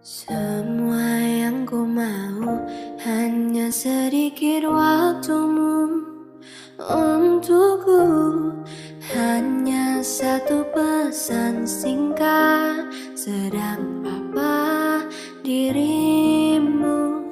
Semua yang ku mau hanya sedikit waktumu untukku. Hanya satu pesan singkat, sedang apa dirimu?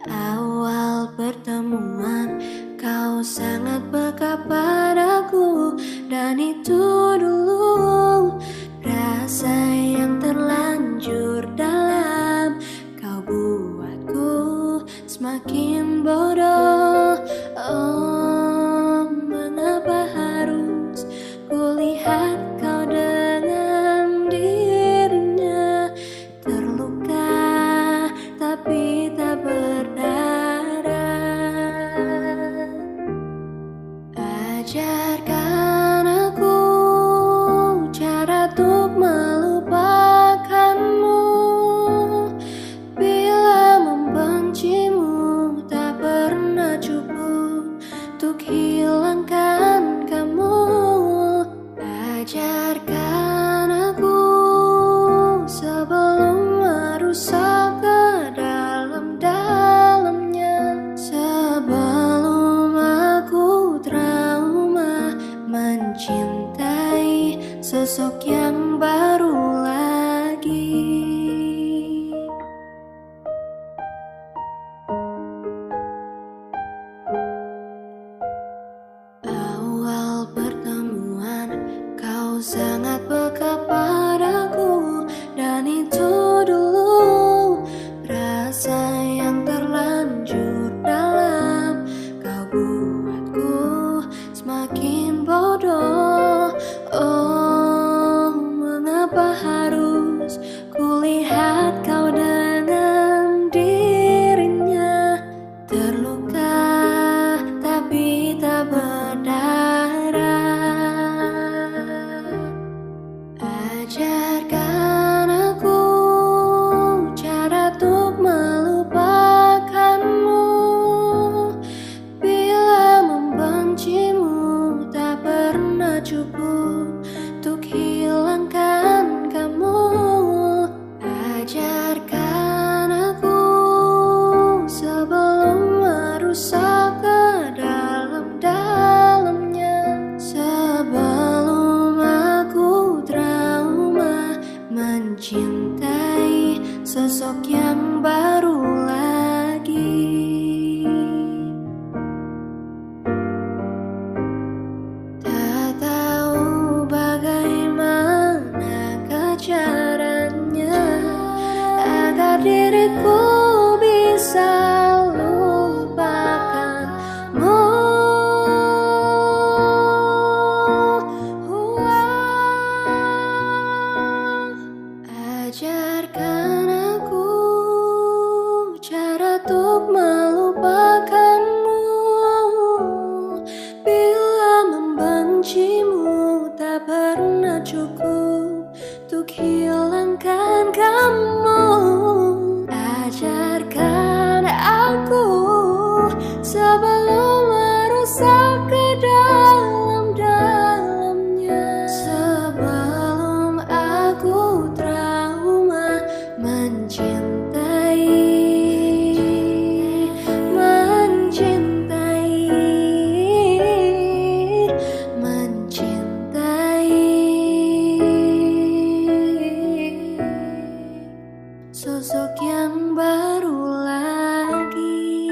Awal pertemuan kau sangat peka padaku, dan itu dulu rasa yang terlanjur dalam. Kau buatku semakin bodoh. Oh, mengapa harus kulihat kau dengan dirinya, terluka tapi tak berdarah. Ajarkan aku cara untuk melupakanmu. Bila membencimu tak pernah cukup untuk hilangkan kamu. Ajarkan aku sebelum merusak ke dalam-dalamnya, sebelum aku trauma mencintai sosok yang baru lagi. Awal pertemuan kau sangat peka padaku, dan itu dulu rasa yang terlanjur dalam. Kau buatku semakin bodoh. Oh, mengapa harus kulihat kau dengan dirinya, terluka tapi tak berdarah. Ajarkan aku cara untuk melupakanmu. Bila membencimu tak pernah cukup untuk hilangkan kamu. Ajarkan aku sebelum merusak ke dalam-dalamnya, sebelum aku trauma mencintai sosok yang baru lagi. Tak tahu bagaimana caranya agar diriku bisa lupakanmu. Ajarkan aku cara untuk melupakanmu. Bila membencimu tak pernah cukup untuk hilangkan kamu. Ajarkan aku sebelum merusak ke dalam-dalamnya, sebelum aku trauma mencintai sosok yang baru lagi.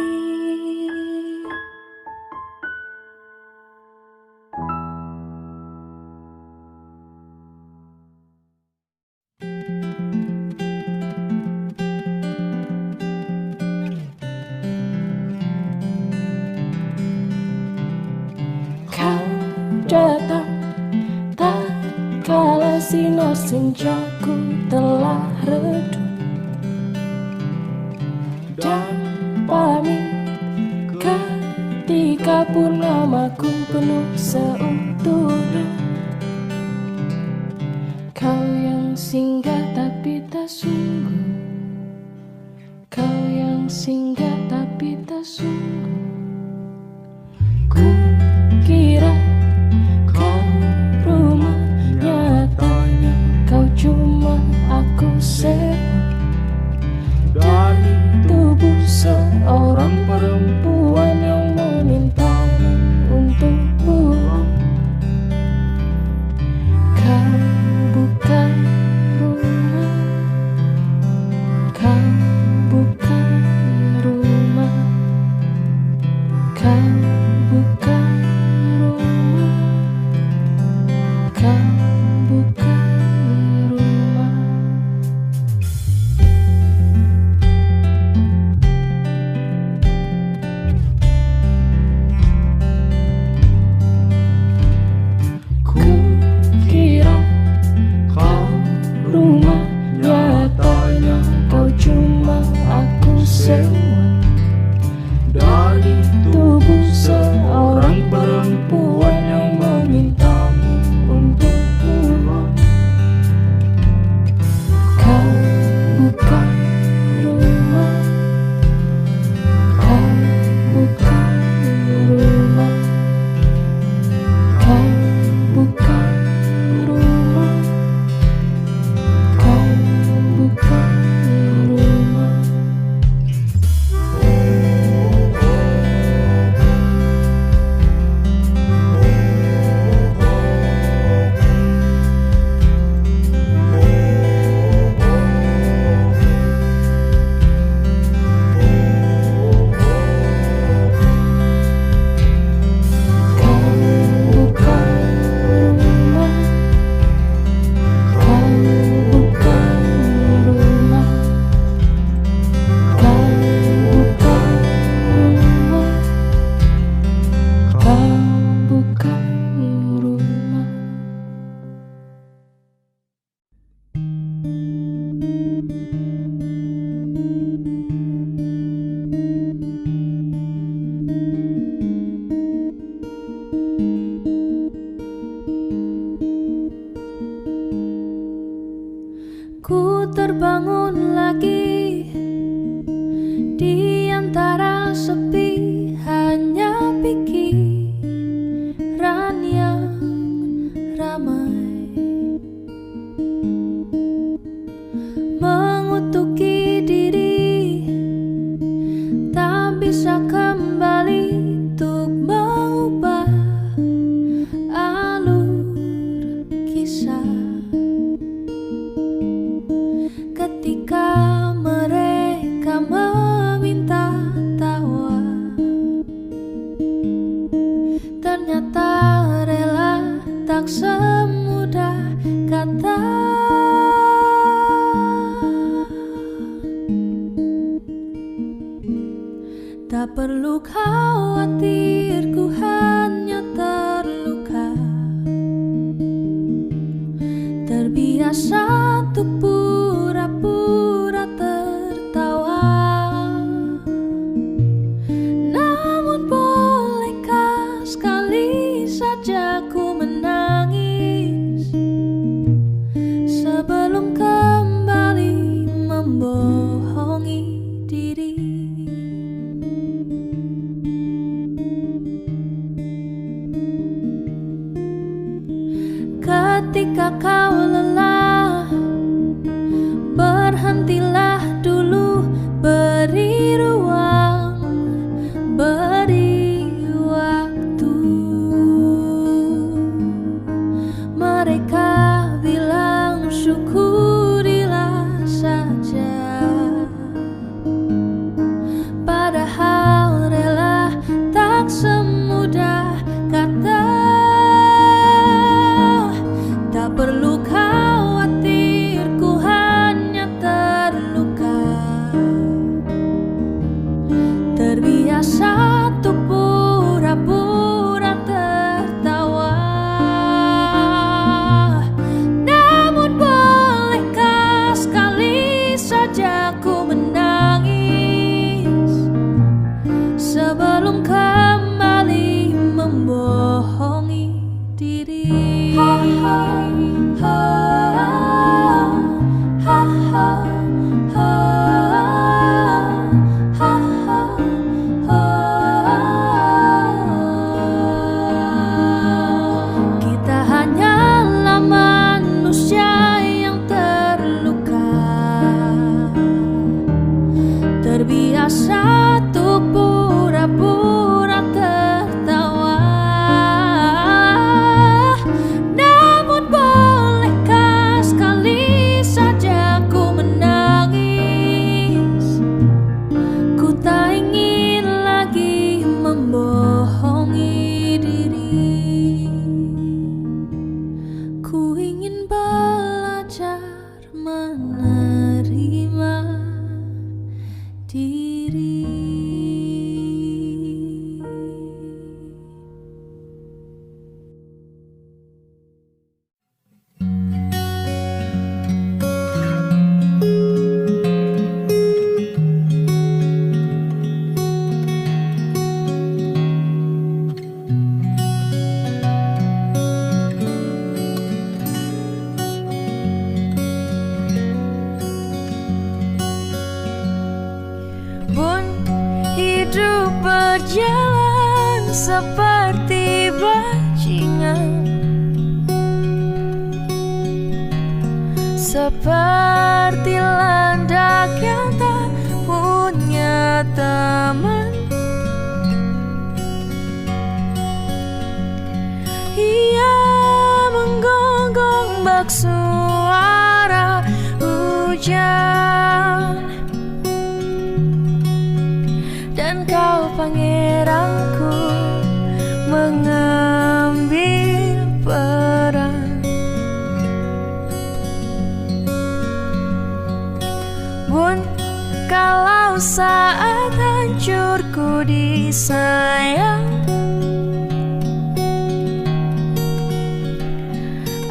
Kau datang tak kala sinar senjaku telah redup, dan pamit ketika purnamaku penuh seutuhnya. Kau yang singgah tapi tak sungguh, kau yang singgah tapi tak sungguh. Ku kira kau rumah, nyatanya kau cuma aku sewa. Ku terbangun lagi di antara sepi, hanya pikiran yang ramai mengutuki diri, tak bisa kembali untuk mengubah alur kisah. Ketika mereka meminta tawa, ternyata rela tak semudah kata. Tak perlu khawatir, ku hanya terluka, terbiasa untuk pura-pura tertawa. Namun bolehkah sekali saja ku menangis sebelum kembali membohongi diri. Ketika kau lelah, berhentilah dulu, beri ruang, beri waktu. Mereka bilang syukurilah saja, padahal rela tak semudah kata. Tak perlu khawatir, ku hanya terluka, terbiasa untuk pura-pura tertawa. Namun bolehkah sekali saja ku menangis sebelum kembali membohongi diri. Kita hanyalah manusia yang terluka, terbiasa untuk pura-pura tertawa. Namun bolehkah sekali saja ku menangis, ku tak ingin lagi membohongi diri. Ku ingin belajar menerima diri. Pun hidup berjalan seperti bajingan, seperti landak yang tak punya teman. Ia menggonggong bak suara hujan, dan kau pangeranku mengambil peran. Bun, kalau saat hancurku disayang,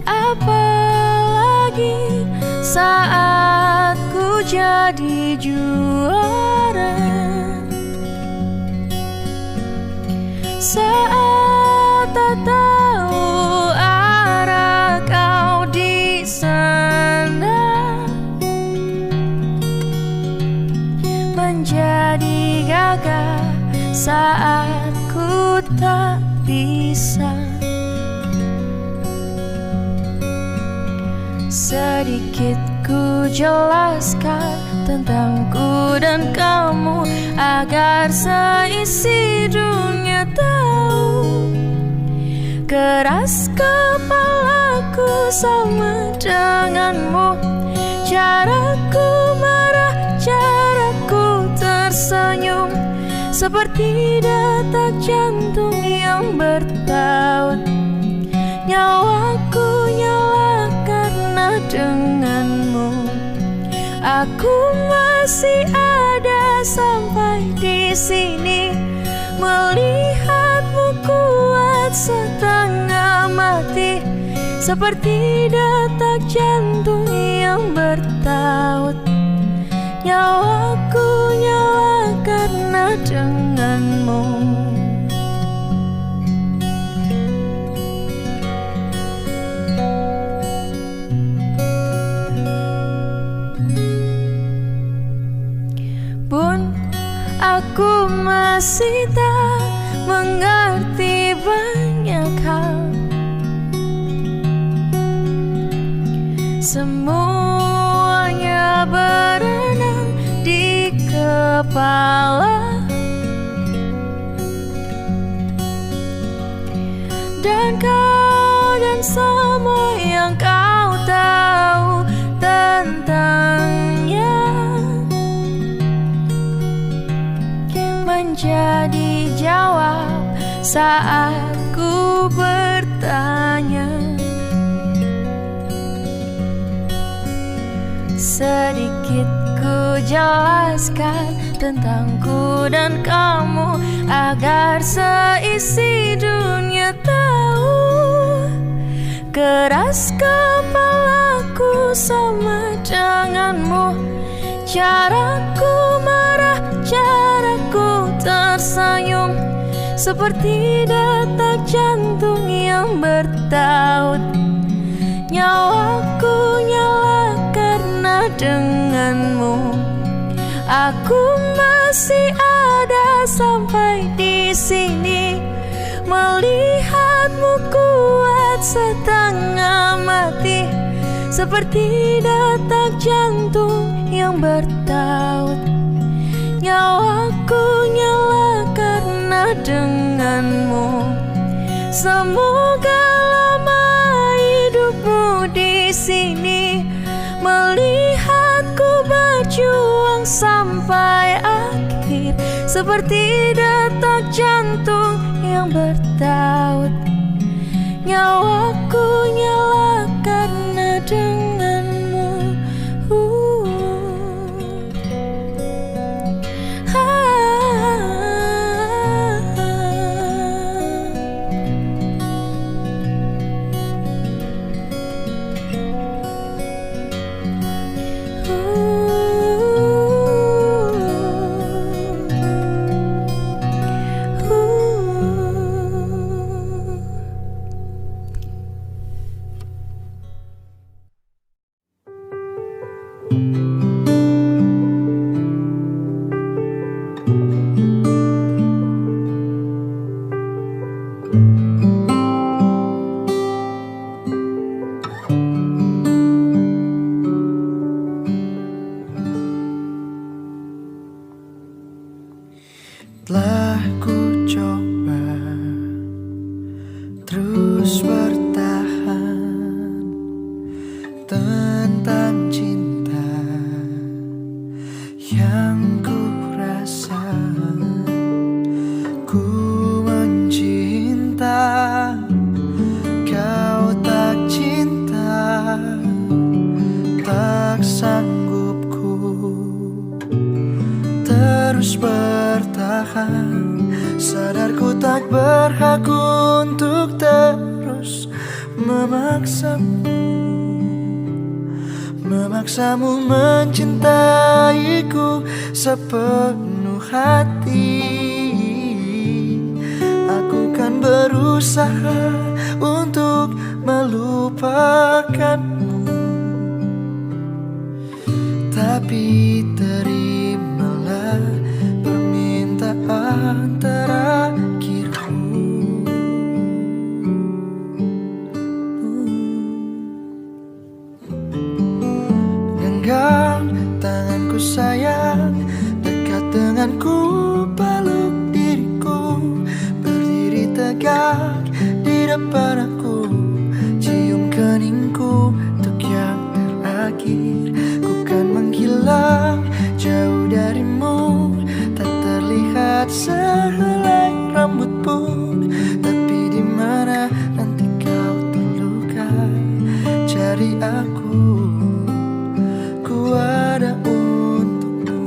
apalagi saat ku jadi juara saat tak tahu arah kau di sana, menjadi gagah saat ku tak bisa. Sedikit ku jelaskan tentangku dan kamu agar seisi dunia tahu. Keras kepalaku sama denganmu, caraku marah, caraku tersenyum, seperti detak jantung yang bertaut. Nyawaku nyala karena denganmu. Aku masih ada sampai di sini, melihatmu kuat setengah mati, seperti detak jantung yang bertaut. Nyawaku nyala karena denganmu. Bun, aku masih tak mengerti banyak hal. Semuanya berenang di kepala, dan kau dan semua yang kau tahu tentangnya menjadi jawab saat ku bertanya. Sedikit ku jelaskan tentangku dan kamu agar seisi dunia tahu. Keras kepalaku sama denganmu, caraku marah, caraku tersenyum, seperti detak jantung yang bertaut. Nyawaku nyala karena denganmu. Aku masih ada sampai di sini, melihatmu kuat setengah mati, seperti detak jantung yang bertaut. Nyawaku nyala karena denganmu. Semoga lama hidupmu di sini, melihatku berjuang sampai akhir, seperti detak jantung yang bertaut. Nyawaku nyala karena denganmu. Telah ku coba terus bertahan tentang cinta yang ku rasa. Ku mencinta, kau tak cinta, tak sanggup ku terus bertahan. Sadarku tak berhak untuk terus memaksamu, memaksamu mencintaiku sepenuh hati. Aku kan berusaha untuk melupakanmu, tapi terimalah permintaan terakhirku. Genggam tanganku sayang, dekat denganku, peluk diriku, berdiri tegak di depan aku, cium keningku untuk yang terakhir. Ku kan menghilang jauh darimu, tak terlihat sehelai rambut pun, tapi di mana nanti kau terlukai, cari aku, ku ada untukmu.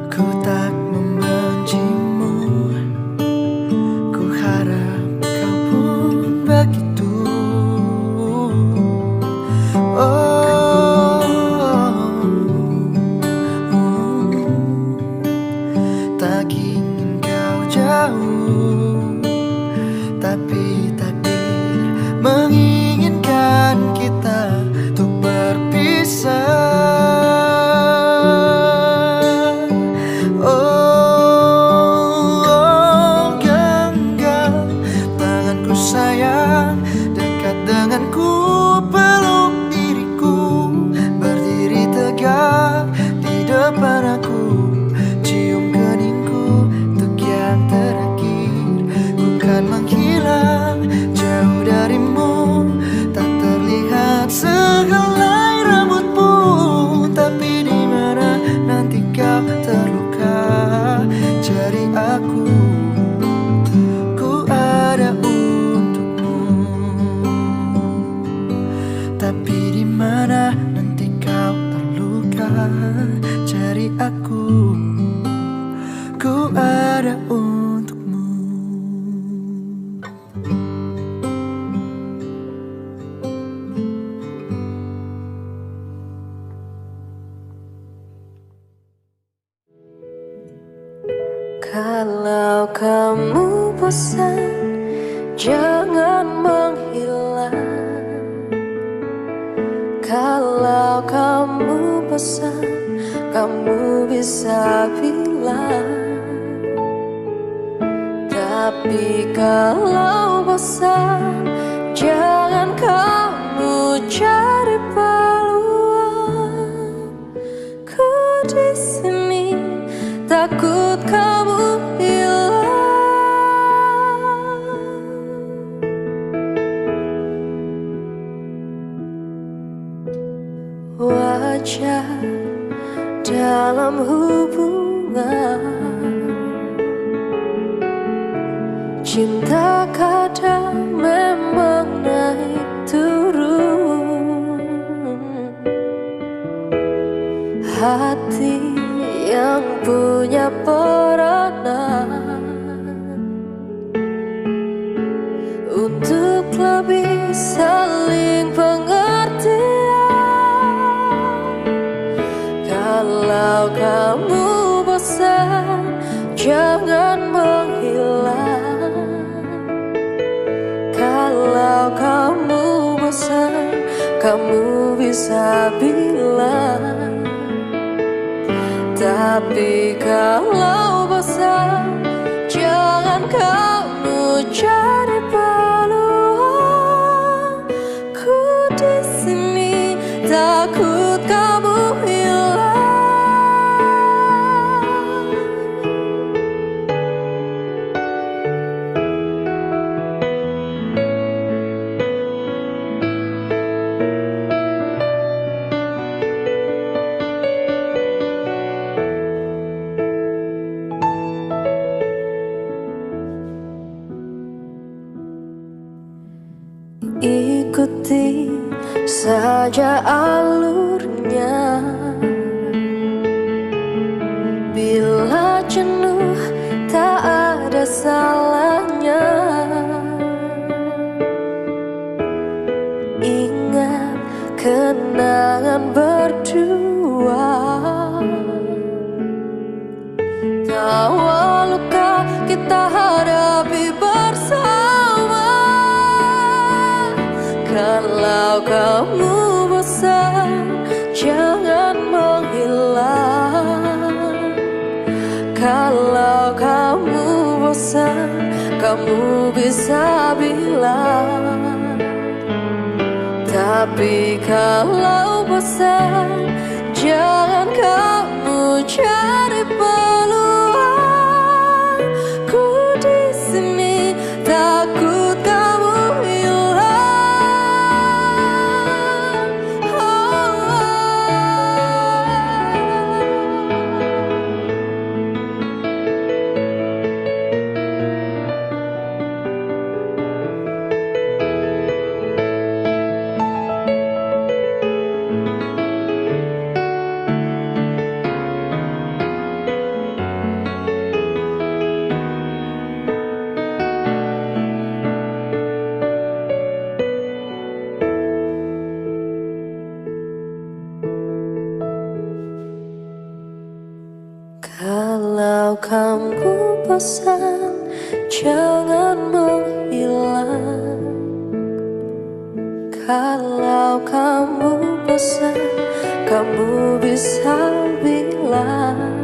Ku tak membencimu, ku harap kau pun begitu. Tak ingin kau jauh, tapi takdir menginginkan kita untuk berpisah. Genggam tanganku sayang, dekat denganku, peluk diriku, berdiri tegak di depan aku, cium keningku untuk yang terakhir. Ku kan menghilang jauh darimu, tak terlihat sehelai rambut pun, tapi di mana nanti kau terluka, cari aku, ku ada untukmu. Tapi di mana nanti kau terluka, cari aku, ku ada untukmu. Kalau kamu bosan, jangan menghilang. Kalau kamu bosan, kamu bisa bilang. Tapi kalau bosan, jangan kamu cari peluang. Ku di sini takut kamu hilang. Wajar dalam hubungan, cinta kadang memang naik turun. Hati yang punya peranan untuk lebih saling pengertian. Kalau kamu bosan, jangan menghilang. Kalau kamu bosan, kamu bisa bilang. Tapi kalau bosan, jangan kamu cari peluang. Ku di sini takut kamu hilang. Ikuti saja alurnya. Bila jenuh tak ada salahnya. Ingat kenangan berdua, tawa luka kita hadapi bersama. Kalau kamu bosan, jangan menghilang. Kalau kamu bosan, kamu bisa bilang. Tapi kalau bosan, jangan kamu cari peluang. Ku di sini takut kamu hilang. Kalau kamu bosan, jangan menghilang. Kalau kamu bosan, kamu bisa bilang.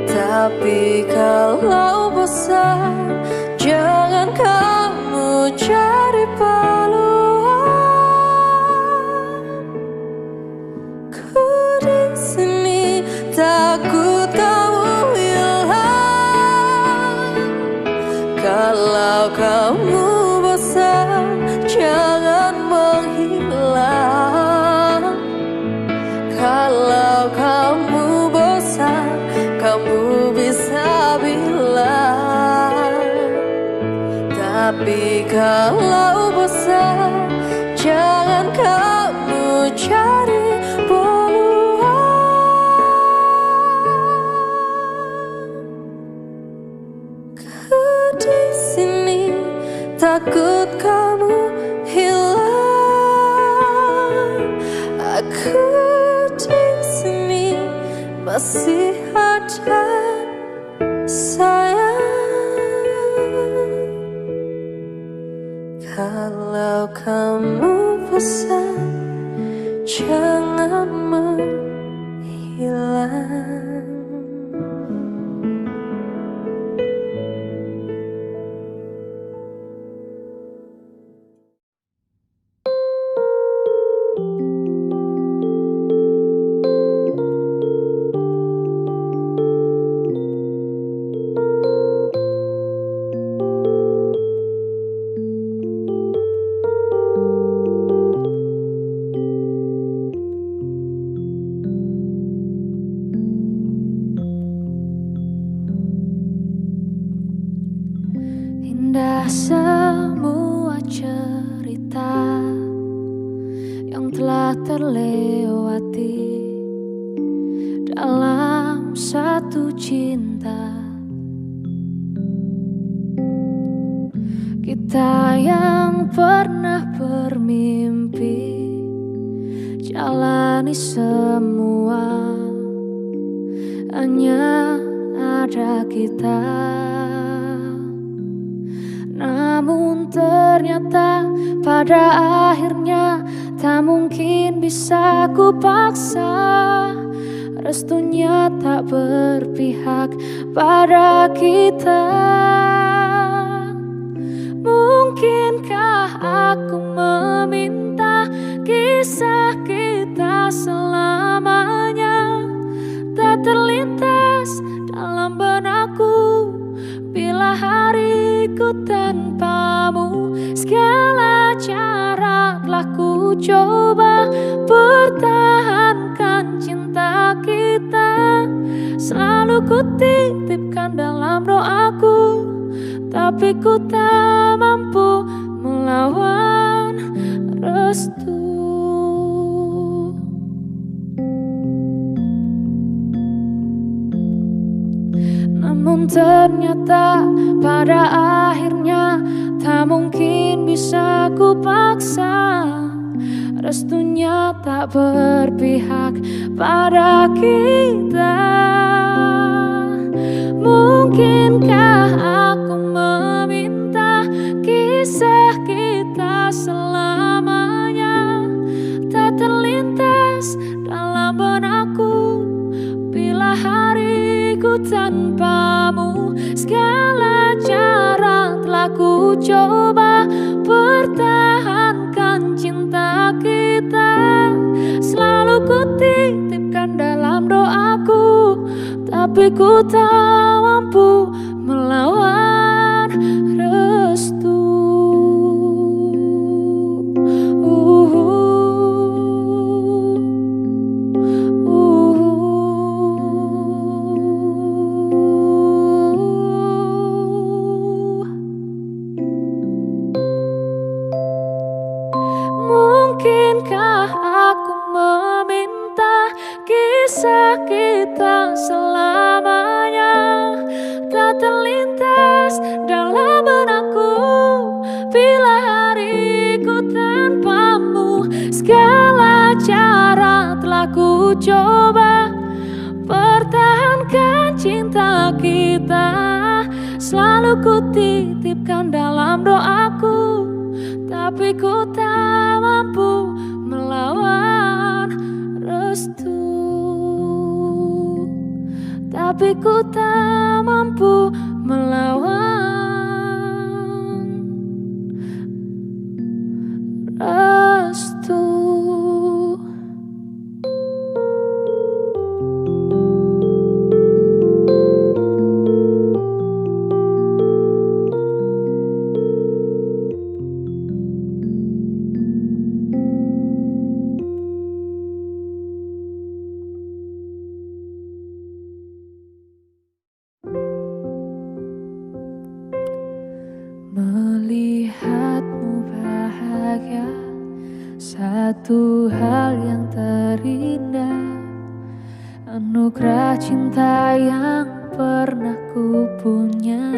Tapi kalau bosan, jangan kamu cari peluang. Ku di sini takut kamu hilang. Kalau kamu bosan, jangan menghilang. Kalau kamu bosan, kamu bisa bilang. Tapi kalau bosan, jangan kamu cari di sini takut kamu hilang. Aku di sini masih ada, sayang. Kalau kamu bosan, jangan menghilang. Indah semua cerita yang telah terlewati dalam satu cinta. Kita yang pernah bermimpi jalani semua, hanya ada kita. Namun ternyata pada akhirnya tak mungkin bisa ku paksa. Restunya tak berpihak pada kita. Mungkinkah aku meminta kisah kita selamanya tak terlintas dalam benakku bila hariku tanpamu. Segala cara telah ku coba pertahankan cinta kita. Selalu ku titipkan dalam doaku, tapi ku tak mampu melawan restu. Namun ternyata pada akhirnya tak mungkin bisa ku paksa. Restunya tak berpihak pada kita. Mungkinkah aku meminta kisah kita selamanya tak terlintas dalam benakku bila hariku tanpamu. Segala cara telah ku coba pertahankan cinta kita. Selalu ku titipkan dalam doaku, tapi ku tak mampu melawan restu. Mungkinkah aku meminta kisah kita selamanya tak terlintas dalam benakku bila hariku tanpamu. Segala cara telah ku coba pertahankan cinta kita. Selalu ku titipkan dalam doaku, tapi ku tak mampu melawan restu. Tapi ku tak mampu melawan restu. Melihatmu bahagia satu hal yang terindah, anugerah cinta yang pernah ku punya.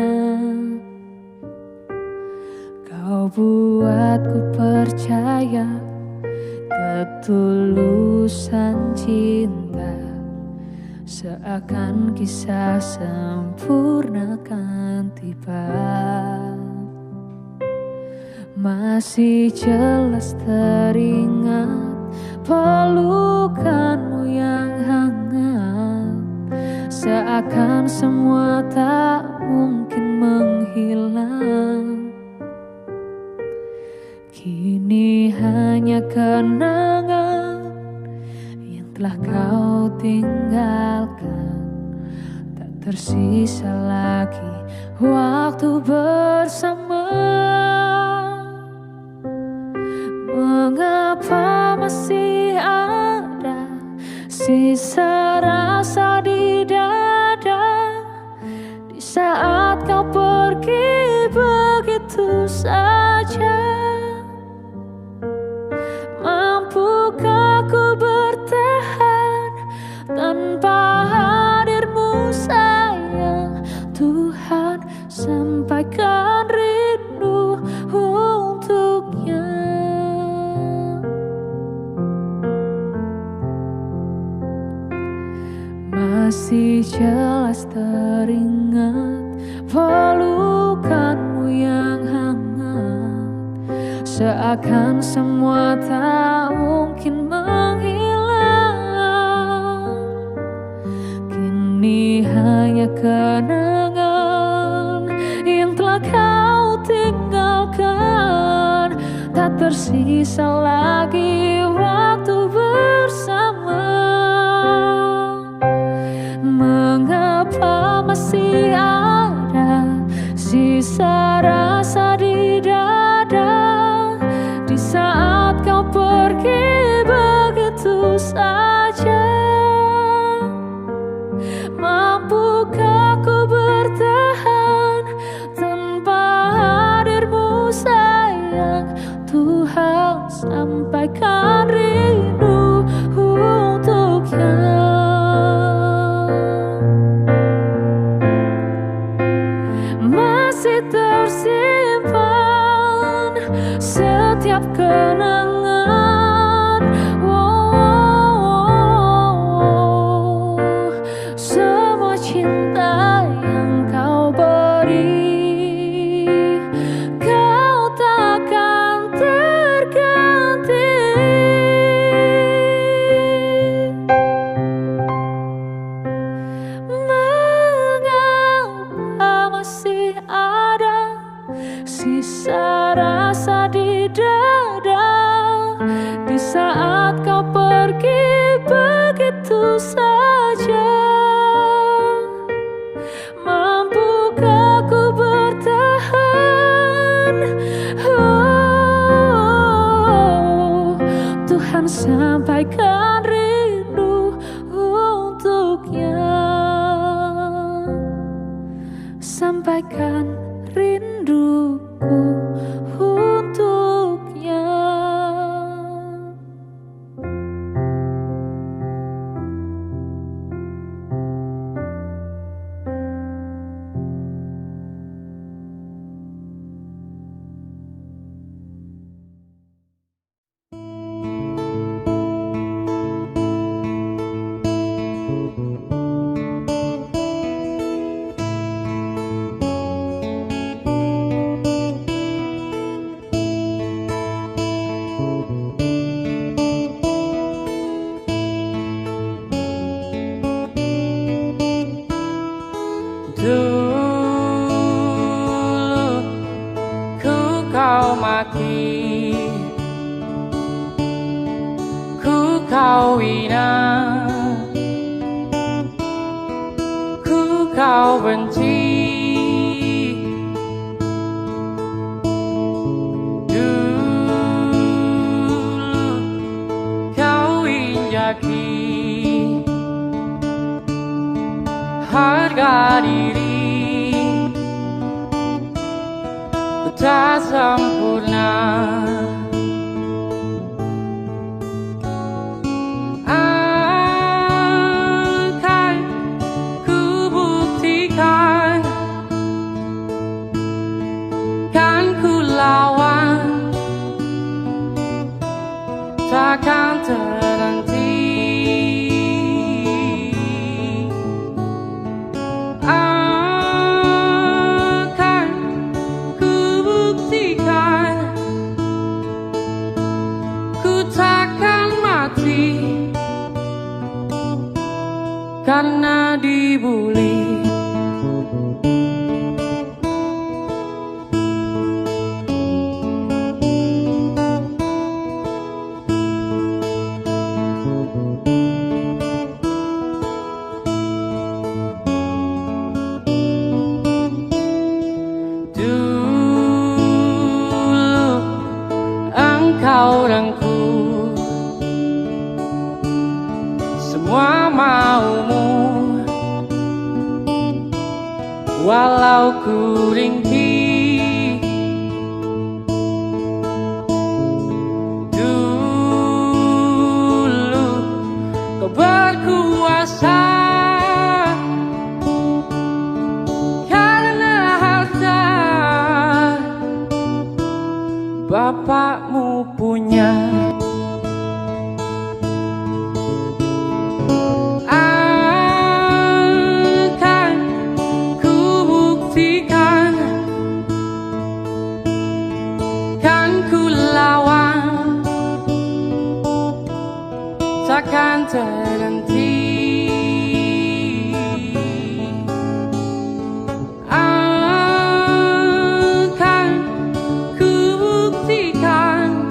Kau buatku percaya ketulusan cinta, seakan kisah sempurna kan tiba. Masih jelas teringat pelukanmu yang hangat, seakan semua tak mungkin menghilang. Kini hanya kenangan yang telah kau tinggalkan, tak tersisa lagi waktu bersama. Mengapa masih ada sisa rasa di dada di saat kau pergi begitu saja? Mampukah ku bertahan tanpa hadirmu sayang? Tuhan, sampaikan rindu untuknya. Masih jelas teringat pelukanmu yang hangat, seakan semua tak mungkin menghilang. Kini hanya kenangan yang telah kau tinggalkan, tak tersisa lagi waktu bersama. Mengapa masih ada sisa rasa di dada di saat kau pergi begitu saja? Mampukah ku bertahan tanpa hadirmu sayang? Tuhan, sampaikan rindu setiap kenangan. Semua cinta yang kau beri, kau takkan terganti. Mengapa masih ada sisa rasa di dada di saat kau pergi begitu saja? Mampukah ku bertahan? Tuhan, sampaikan rindu untuknya. Sampaikan rinduku untuknya. Dulu ku kau maki, ku kau hina, ku kau benci. Dulu kau injaki harga diri, ku tak sempurna. Akan ku buktikan, kan ku lawan, takkan terhenti. Akan ku buktikan, ku takkan mati karena dibuli. Engkau rangkul semua maumu, walau ku ringkih. Dulu kau berkuasa karena harta bapakmu punya. Akan ku buktikan, kan ku lawan, takkan terhenti. Akan ku buktikan,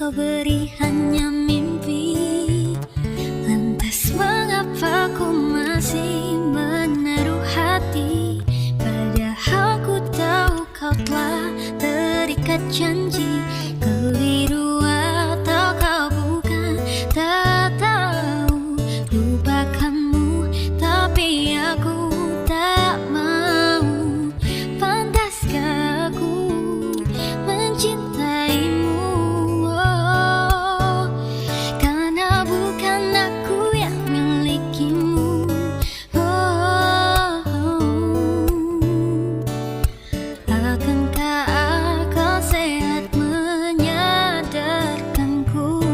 kau beri hanya mimpi. Lantas mengapa ku masih menaruh hati, padahal ku tahu kau telah terikat janji. Keliru atau kau bukan, tak tahu lupakanmu, tapi aku tak mau. Pantaskah aku mencintaimu? Oh, karena bukan aku yang milikimu. Akankah akal sehat menyadarkanku?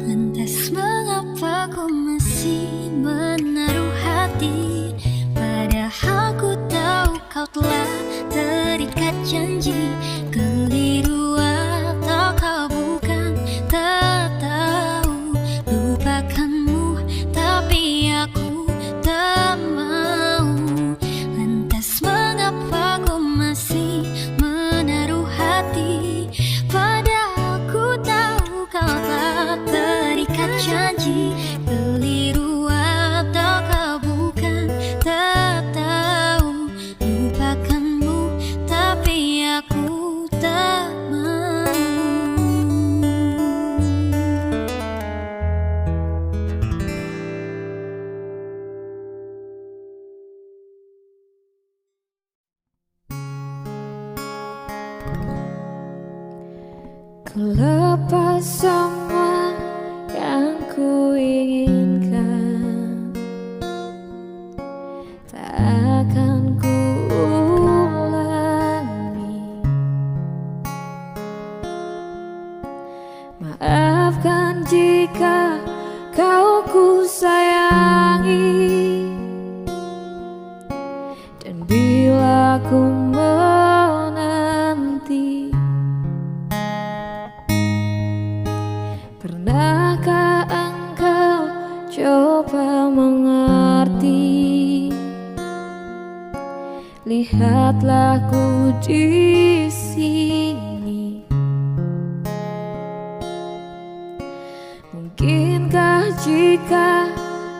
Lantas mengapa ku masih menaruh hati, padahal ku tahu kau telah terikat janji. Keliru atau kau bukan, tak tahu lupakanmu, tapi aku tak mau. Lantas mengapa ku masih menaruh hati, padahal ku tahu kau telah terikat janji. Keliru atau kau bukan, tak tahu lupakanmu, tapi aku tak mau. Ku lepas semua yang ku inginkan, tak akan ku ulangi. Maafkan jika kau ku sayangi, dan bila ku menanti, pernahkah engkau coba mengerti? Lihatlah ku di sini. Mungkinkah jika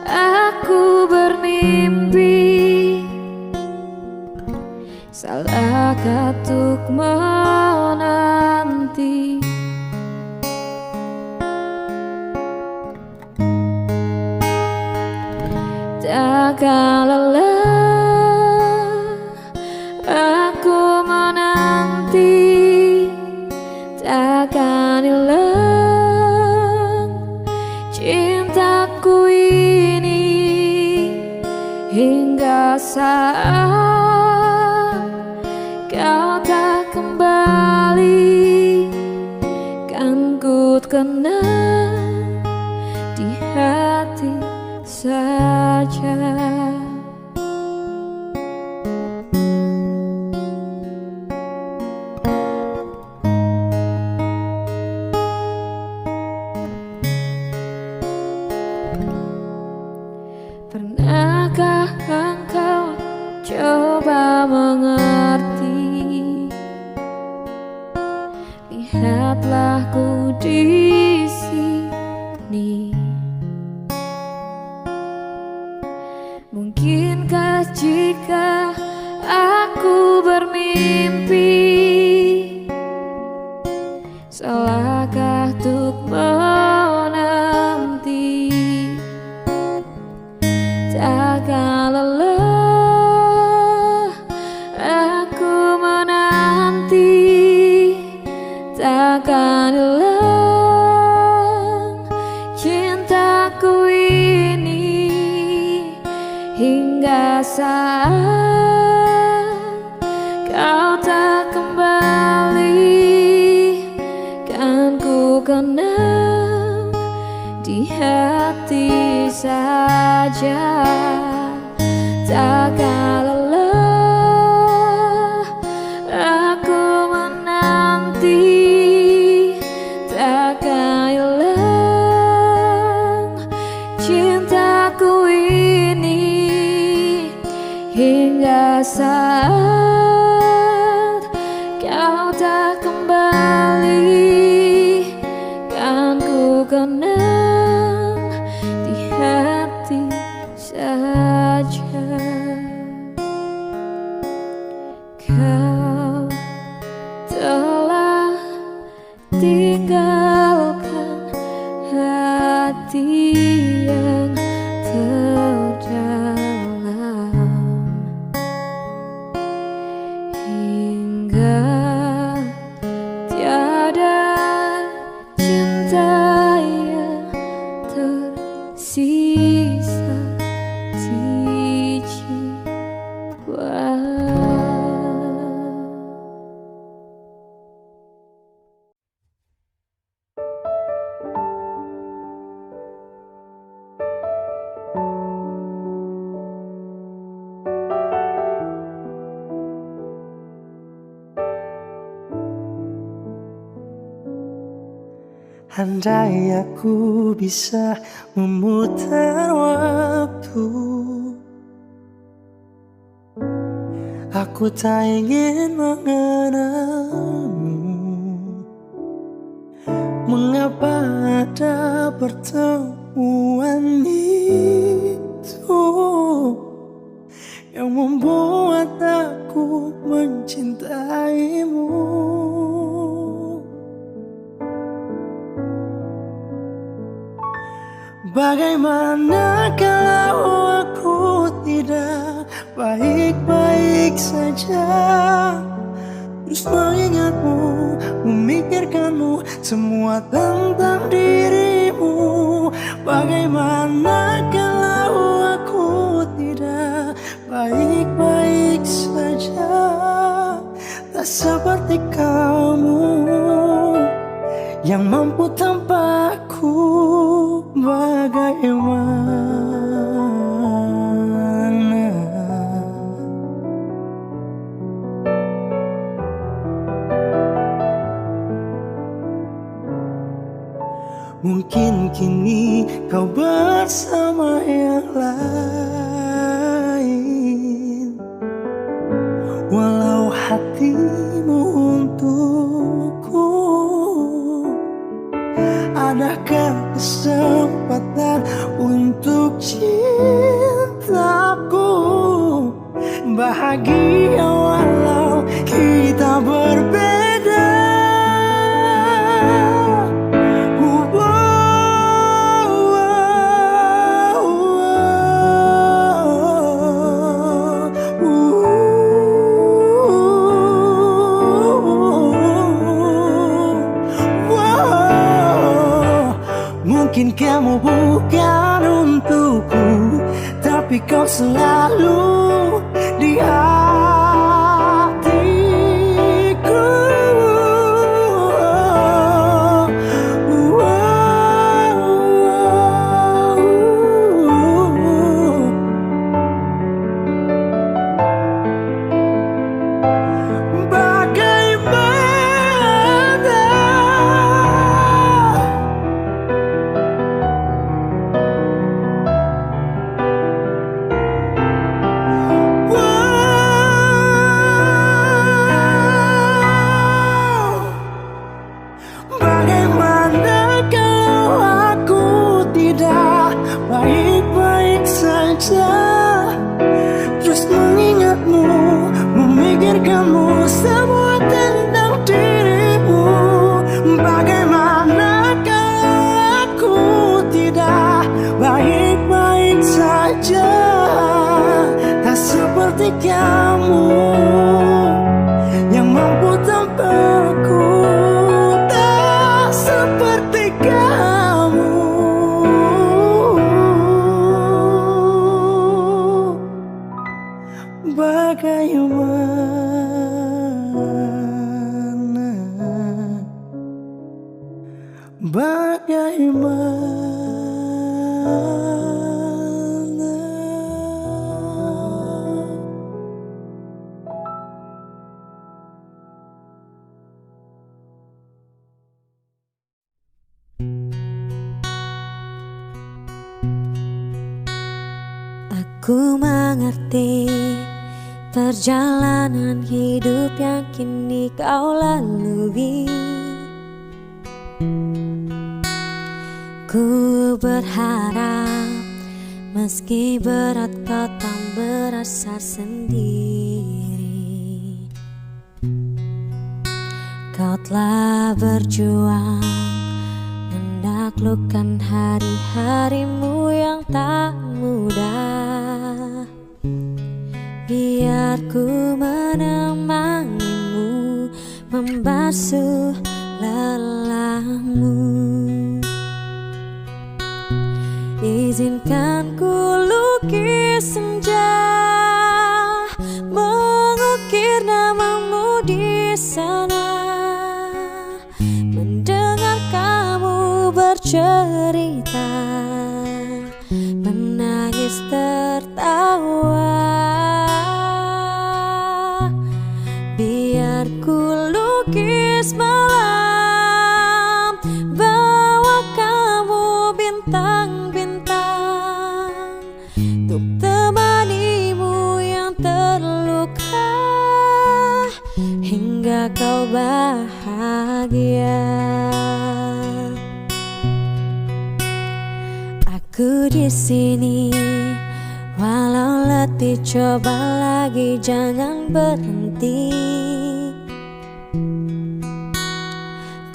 aku bermimpi, salahkah untuk menanti? Takkan lelah aku menanti, takkan hilang cintaku ini, hingga saat kau tak kembali, kan ku kenang di hati saja. Pernahkah engkau coba mengerti? Lihatlah ku di sini. Mungkinkah jika aku bermimpi, salahkah untuk menanti? Takkan lelah aku menanti, takkan hilang cintaku ini, hingga saat kau tak kembali, kan ku kenang di hati saja. Takkan lelah hingga saat kau tak kembali, kan ku kenang di hati saja. Kau telah tinggalkan hati yang terdalam, hingga tiada cinta yang tersisa di jiwa. Andai aku bisa memutar waktu, aku tak ingin mengenalmu. Mengapa ada pertemuan itu yang membuat aku mencintaimu? Bagaimana kalau aku tidak baik-baik saja, terus mengingatmu, memikirkanmu, semua tentang dirimu. Bagaimana kalau aku tidak baik-baik saja, tak seperti kamu yang mampu tanpaku. Bagaimana mungkin kini kau bersama yang lain, walau hatimu untukku. Adakah kesempatan untuk cintaku bahagia walau kita berbeda? Mungkin kamu bukan untukku, tapi kau selalu di hatiku. Baik-baik saja, terus mengingatmu, memikirkanmu, semua tentang dirimu. Bagaimana kalau aku tidak baik-baik saja, tak seperti kamu yang mampu tanpaku, tak seperti kamu. Aku mengerti perjalanan hidup yang kini kau lalui. Ku berharap meski berat kau tak merasa sendiri. Kau telah berjuang menaklukkan hari-harimu yang tak mudah. Biar ku menemanimu, membasuh lelahmu. Izinkan ku lukis senja, mengukir namamu di sana. Mendengar kamu bercerita, menangis tertawa. Biar ku lukis malam, bawa kamu bintang-bintang, untuk temanimu yang terluka hingga kau bahagia. Aku di sini, walau letih coba lagi, jangan berhenti.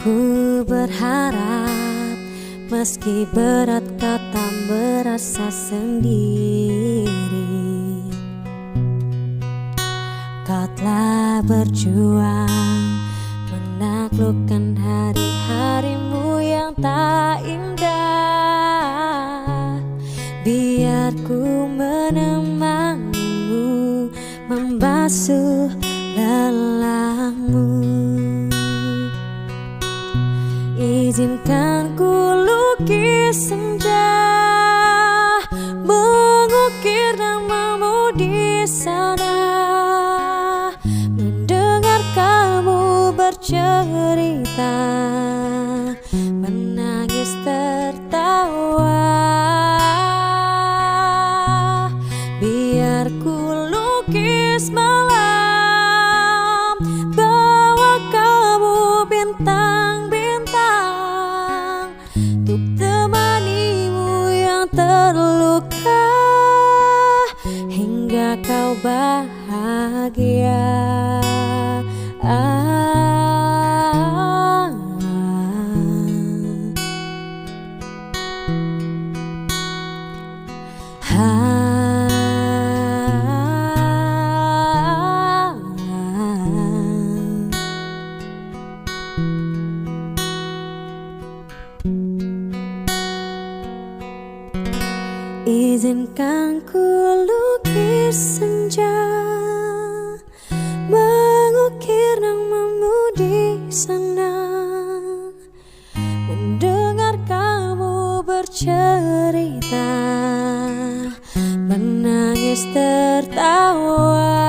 Ku berharap meski berat kau tak merasa sendiri. Kau telah berjuang menaklukkan hari-harimu yang tak indah. Biar ku menemanimu, membasuh lelahmu. Izinkan ku lukis senja, mengukir namamu di sana. Mendengar kamu bercerita, menangis tertawa. Biar ku lukis malam, bawa kamu bintang-bintang, untuk temanimu yang terluka hingga kau bahagia. Izinkan ku lukis senja, mengukir namamu di sana. Mendengar kamu bercerita, menangis tertawa.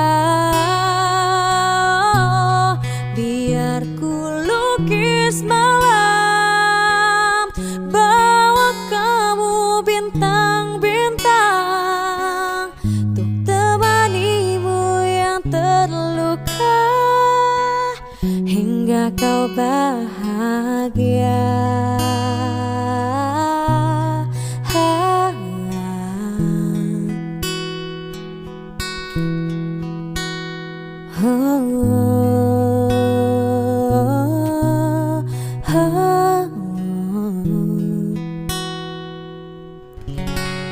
Biar ku lukis malam, bawa kamu bintang-bintang, untuk temanimu yang terluka hingga kau bahagia.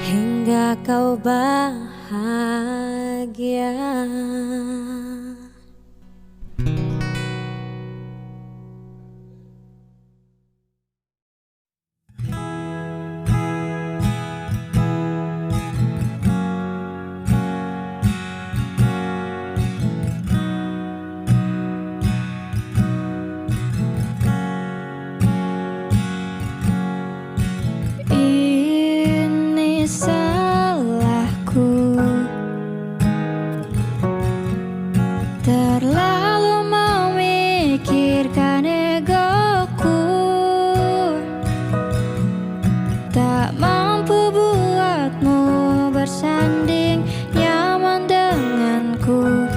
Hingga kau bahagia. Ini salahku, terlalu memikirkan egoku, tak mampu buatmu bersanding nyaman denganku.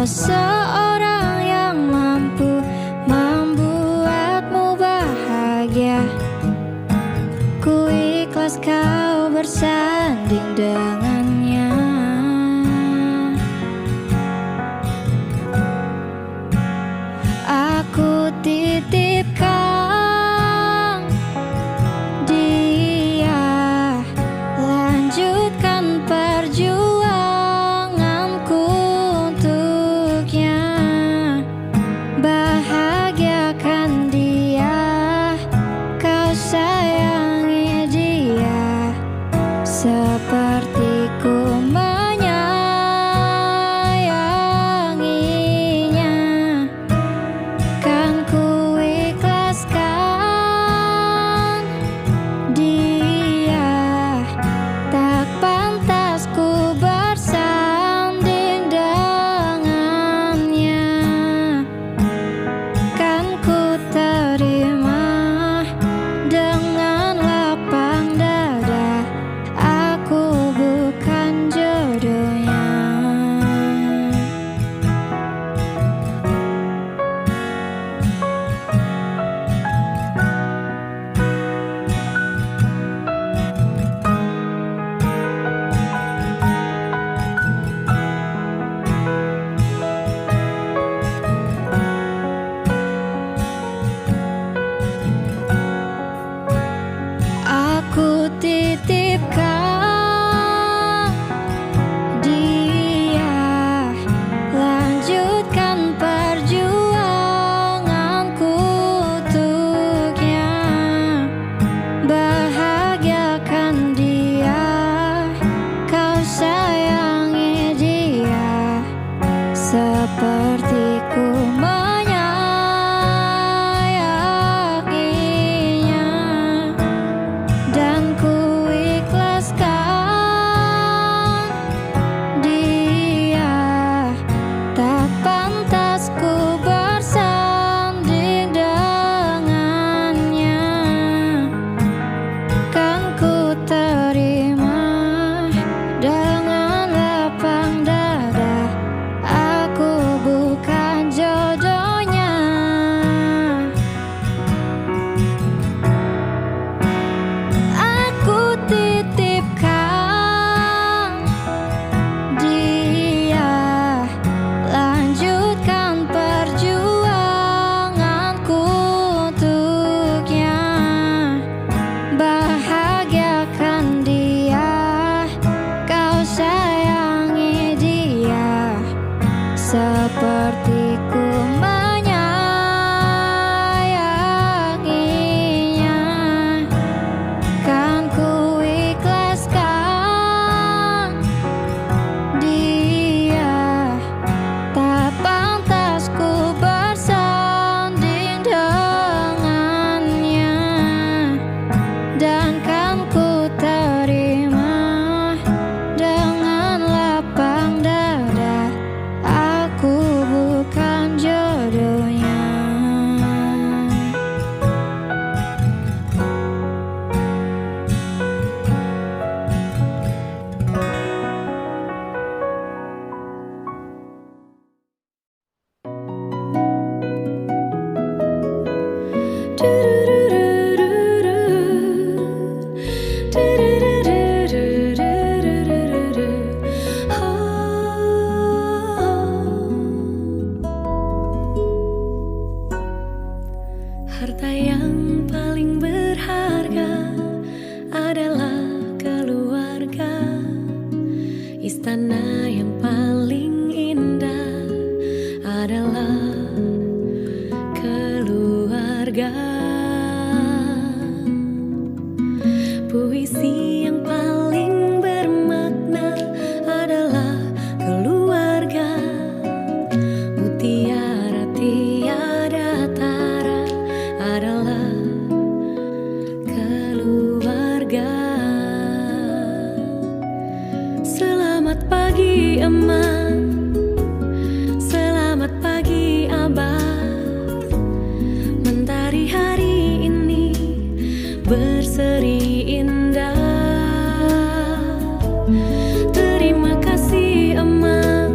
Kau seorang yang mampu membuatmu bahagia. Ku ikhlas kau bersanding dengannya. Aku titipkan dia, lanjutkan perjuanganku untuknya. Bahagiakan dia, kau sayangi dia seperti ku menyayanginya. Kan ku ikhlaskan dia, tak pantas ku bersanding dengannya. Kan ku terima dengan lapang dada, aku bukan jodohnya. Aku titipkan dia, lanjutkan perjuanganku untuknya. Bahagiakan dia, kau sayangi dia seperti ku menyayanginya. Dan ku ikhlaskan dia, tak pantas ku bersanding dengannya. Kan ku terima dengan lapang dada, aku bukan jodohnya. Aku titipkan dia, lanjutkan perjuanganku untuknya. Bahagiakan dia, kau sayangi dia seperti ku menyayanginya. Kan ku ikhlaskan dia, tak pantas ku bersanding dengannya. Dan kan ku terima dengan lapang dada, aku bukan jodohnya. Harta yang paling berharga adalah keluarga. Istana yang paling indah adalah keluarga. Puisi yang paling bermakna adalah keluarga. Mutiara tiada tara adalah keluarga. Selamat pagi Emak, selamat pagi Abah. Mentari hari ini berseri indah. Terima kasih Emak,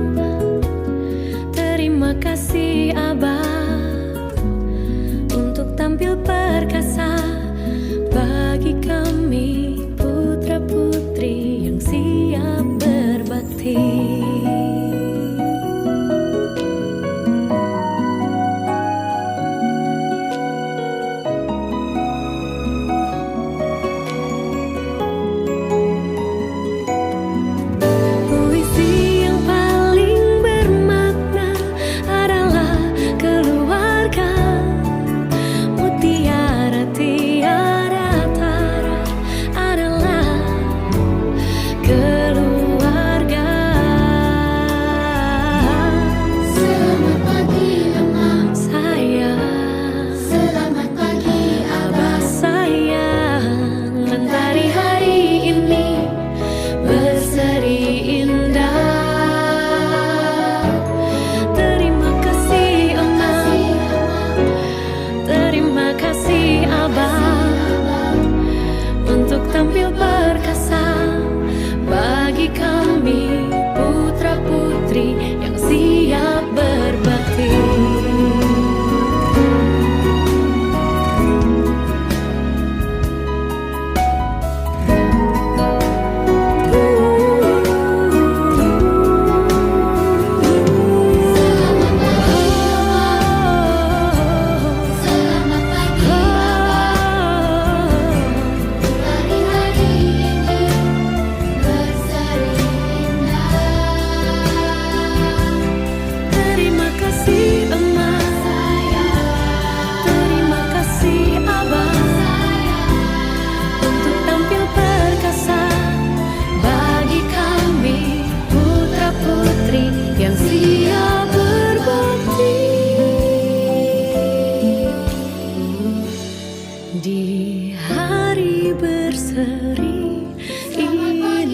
di hari berseri indah.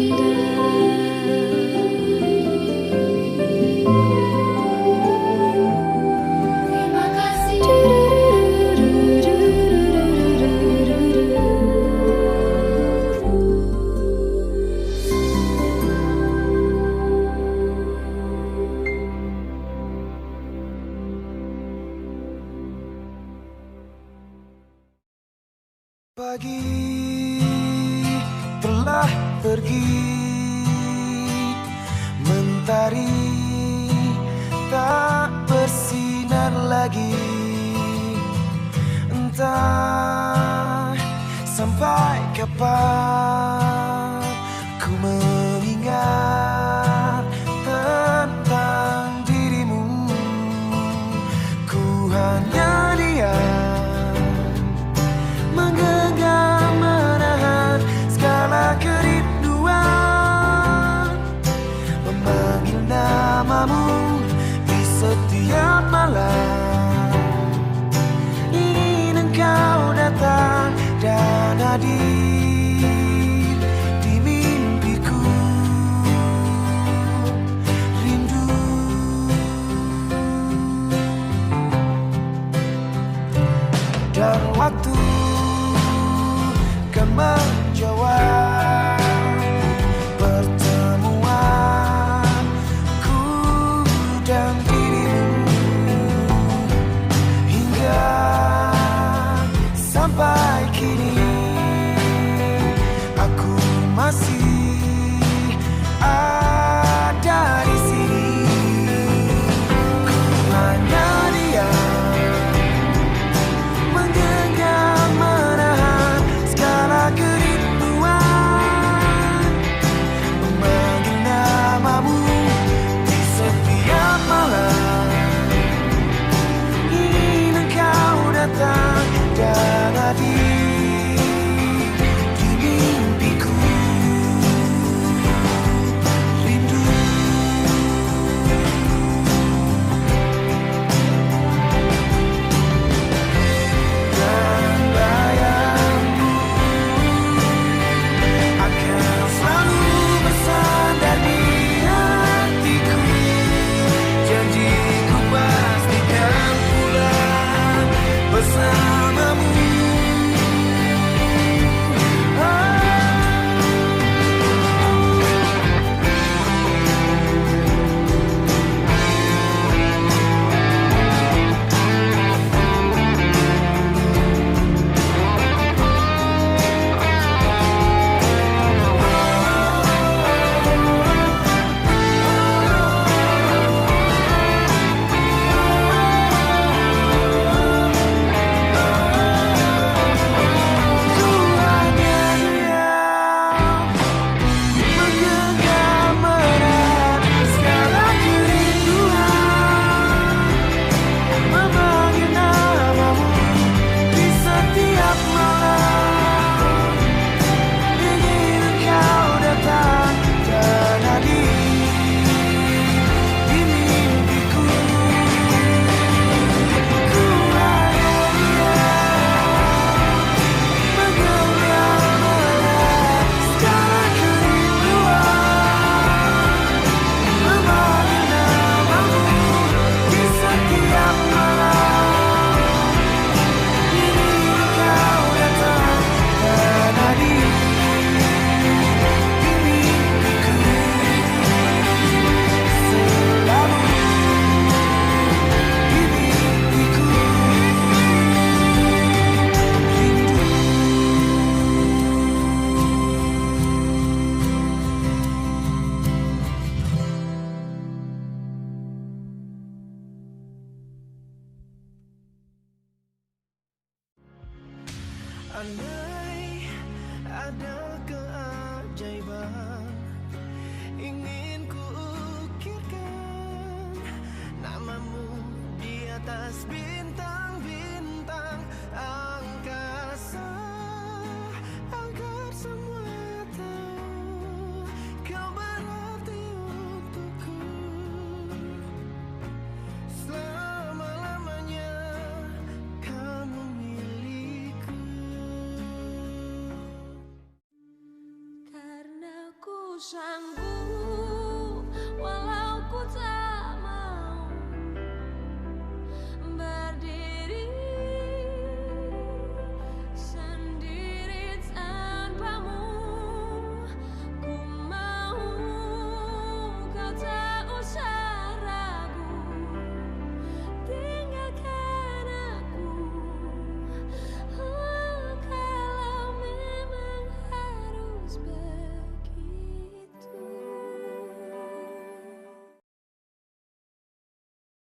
Terima kasih. Pagi telah pergi, mentari tak bersinar lagi. Entah sampai kapan ku mengingat tentang dirimu. Ku hanya diam, menggenggam menahan segala kerinduan, memanggil namamu di setiap malam. Ingin engkau datang dan hadir di mimpiku. Rindu dan waktu kan menjawab pertemuanku dan dirimu. Hingga sampai kini aku masih ada di sini. Ku hanya diam, menggenggam menahan segala kerinduan, memanggil namamu di setiap malam. Ingin engkau datang dan hadir di mimpiku. Rindu dan bayangmu akan selalu bersandar di hatiku. Janjiku pastikan pulang bersamamu. Ku hanya diam, menggenggam menahan segala kerinduan, memanggil namamu di setiap malam. Ingin engkau datang dan hadir di mimpiku. Ku hanya diam, menggenggam menahan segala kerinduan, memanggil namamu di setiap malam. Ingin engkau datang dan hadir di mimpiku. Selalu di mimpiku. Rindu andai ada keajaiban, ingin ku ukirkan namamu di atas bintang-bintang angkasa, agar semua tahu kau berarti untukku. Selama-lamanya kamu milikku. sanggup